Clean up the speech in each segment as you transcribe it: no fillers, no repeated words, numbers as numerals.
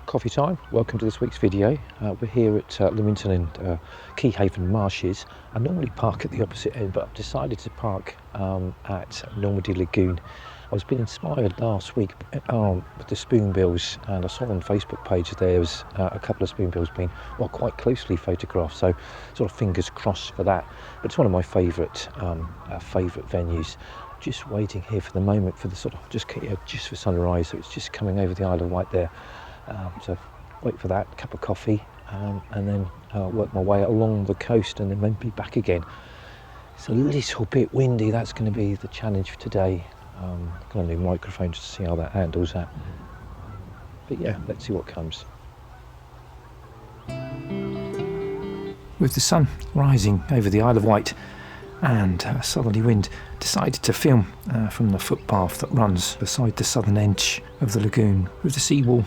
Coffee time. Welcome to this week's video. We're here at Leamington and Keyhaven marshes. I normally park at the opposite end, but I've decided to park at Normandy Lagoon. I was being inspired last week with the Spoonbills, and I saw on the Facebook page there was a couple of Spoonbills being quite closely photographed, so sort of fingers crossed for that. But it's one of my favourite venues. Just waiting here for the moment for the sort of just for sunrise, so it's just coming over the Isle of Wight there. So wait for that, cup of coffee, and then work my way along the coast and then maybe back again. It's a little bit windy, that's going to be the challenge for today. Got a new microphone just to see how that handles that. But yeah, let's see what comes. With the sun rising over the Isle of Wight and a southerly wind, decided to film from the footpath that runs beside the southern edge of the lagoon, with the seawall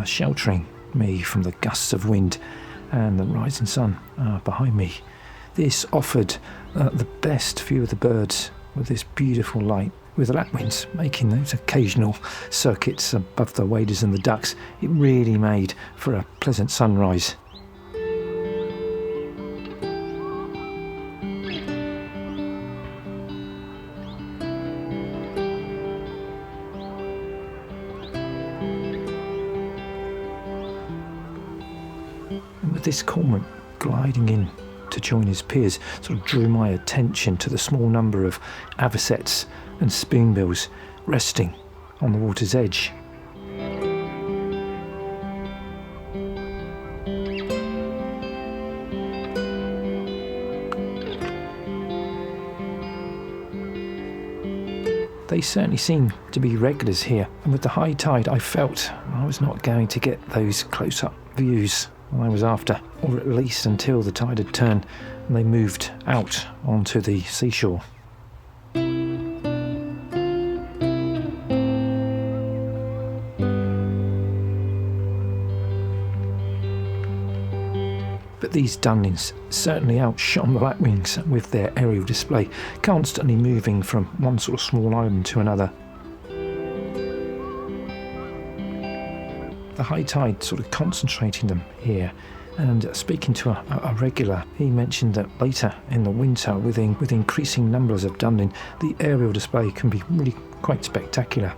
sheltering me from the gusts of wind and the rising sun behind me. This offered the best view of the birds with this beautiful light, with the lapwings making those occasional circuits above the waders and the ducks. It really made for a pleasant sunrise. With this cormorant gliding in to join his peers sort of drew my attention to the small number of avocets and spoonbills resting on the water's edge. They certainly seem to be regulars here, and with the high tide I felt I was not going to get those close-up views I was after, or at least until the tide had turned and they moved out onto the seashore. But these dunlins certainly outshone the lapwings with their aerial display, constantly moving from one sort of small island to another. The high tide sort of concentrating them here, and speaking to a regular, he mentioned that later in the winter, with increasing numbers of dunlin, the aerial display can be really quite spectacular.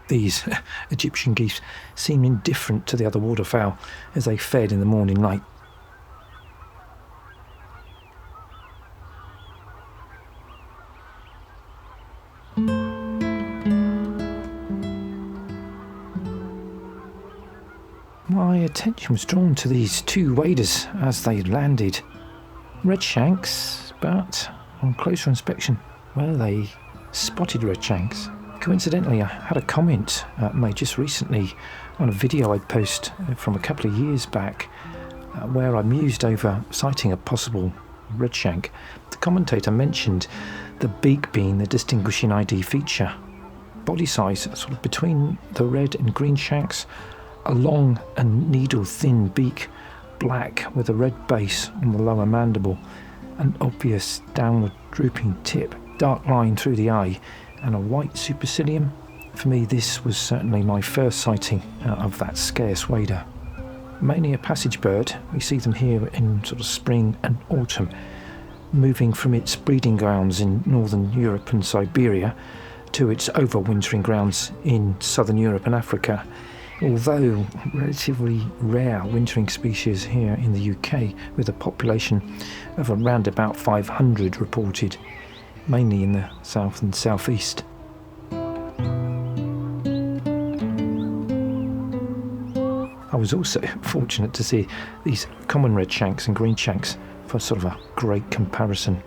These Egyptian geese seemed indifferent to the other waterfowl as they fed in the morning light. My attention was drawn to these two waders as they landed. Redshanks, but on closer inspection, well, they spotted redshanks. Coincidentally, I had a comment made just recently on a video I'd post from a couple of years back where I mused over sighting a possible redshank. The commentator mentioned the beak being the distinguishing ID feature. Body size sort of between the red and green shanks, a long and needle-thin beak black with a red base on the lower mandible, an obvious downward drooping tip, dark line through the eye, and a white supercilium. For me, this was certainly my first sighting of that scarce wader. Mainly a passage bird, we see them here in sort of spring and autumn, moving from its breeding grounds in northern Europe and Siberia to its overwintering grounds in southern Europe and Africa. Although relatively rare wintering species here in the UK, with a population of around about 500 reported, mainly in the south and southeast. I was also fortunate to see these common redshanks and greenshanks for sort of a great comparison.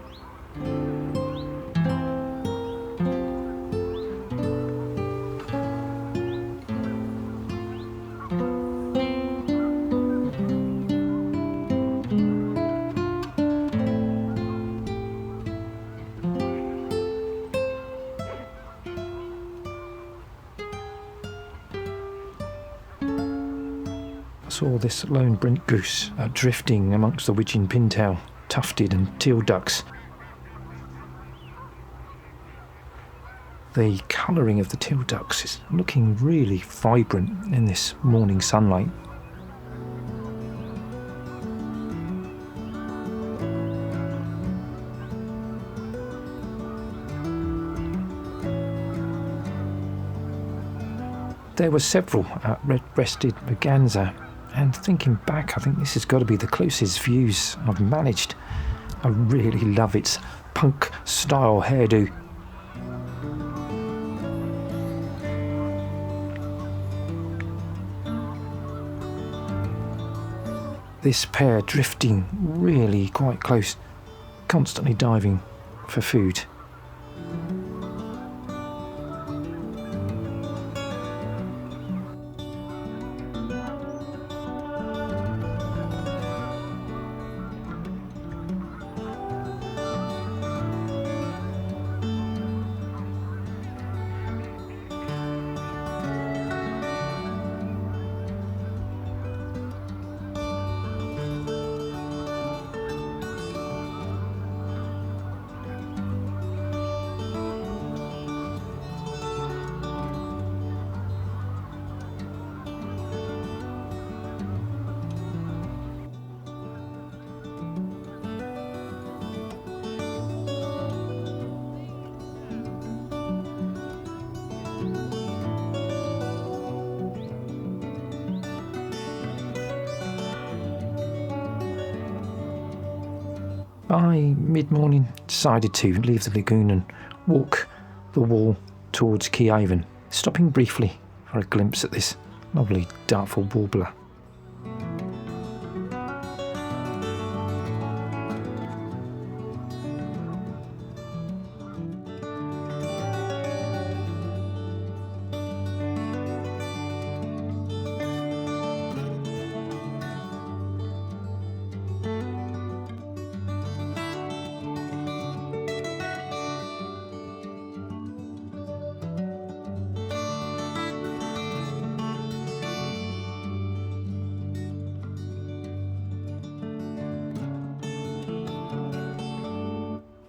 I saw this lone brent goose drifting amongst the widgeon pintail, tufted and teal ducks. The colouring of the teal ducks is looking really vibrant in this morning sunlight. There were several red-breasted merganser, and thinking back, I think this has got to be the closest views I've managed. I really love its punk-style hairdo. This pair drifting really quite close, constantly diving for food. By mid-morning, decided to leave the lagoon and walk the wall towards Keyhaven, stopping briefly for a glimpse at this lovely dartful warbler.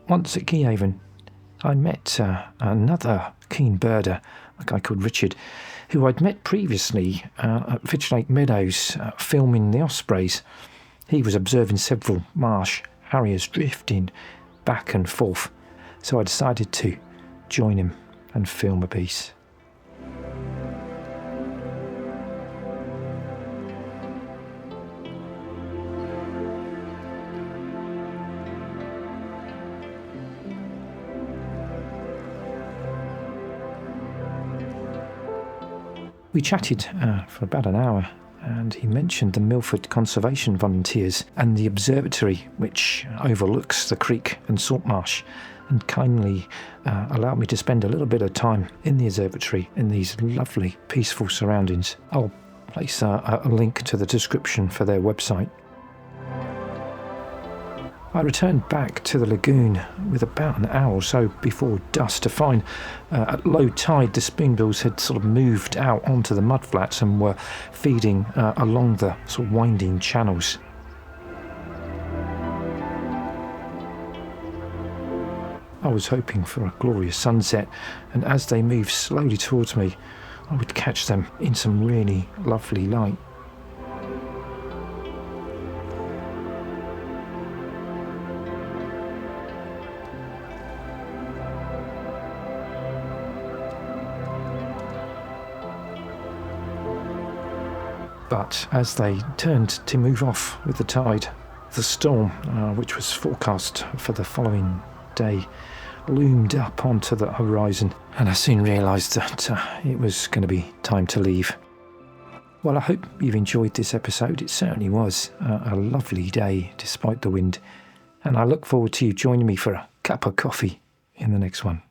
Once at Keyhaven, I met another keen birder, a guy called Richard, who I'd met previously at Fitch Lake Meadows filming the ospreys. He was observing several marsh harriers drifting back and forth, so I decided to join him and film a piece. We chatted for about an hour, and he mentioned the Milford Conservation Volunteers and the observatory which overlooks the creek and salt marsh, and kindly allowed me to spend a little bit of time in the observatory in these lovely peaceful surroundings. I'll place a link to the description for their website. I returned back to the lagoon with about an hour or so before dusk to find at low tide the spoonbills had sort of moved out onto the mudflats and were feeding along the sort of winding channels. I was hoping for a glorious sunset, and as they moved slowly towards me, I would catch them in some really lovely light. But as they turned to move off with the tide, the storm, which was forecast for the following day, loomed up onto the horizon, and I soon realised that it was going to be time to leave. Well, I hope you've enjoyed this episode. It certainly was a lovely day despite the wind, and I look forward to you joining me for a cup of coffee in the next one.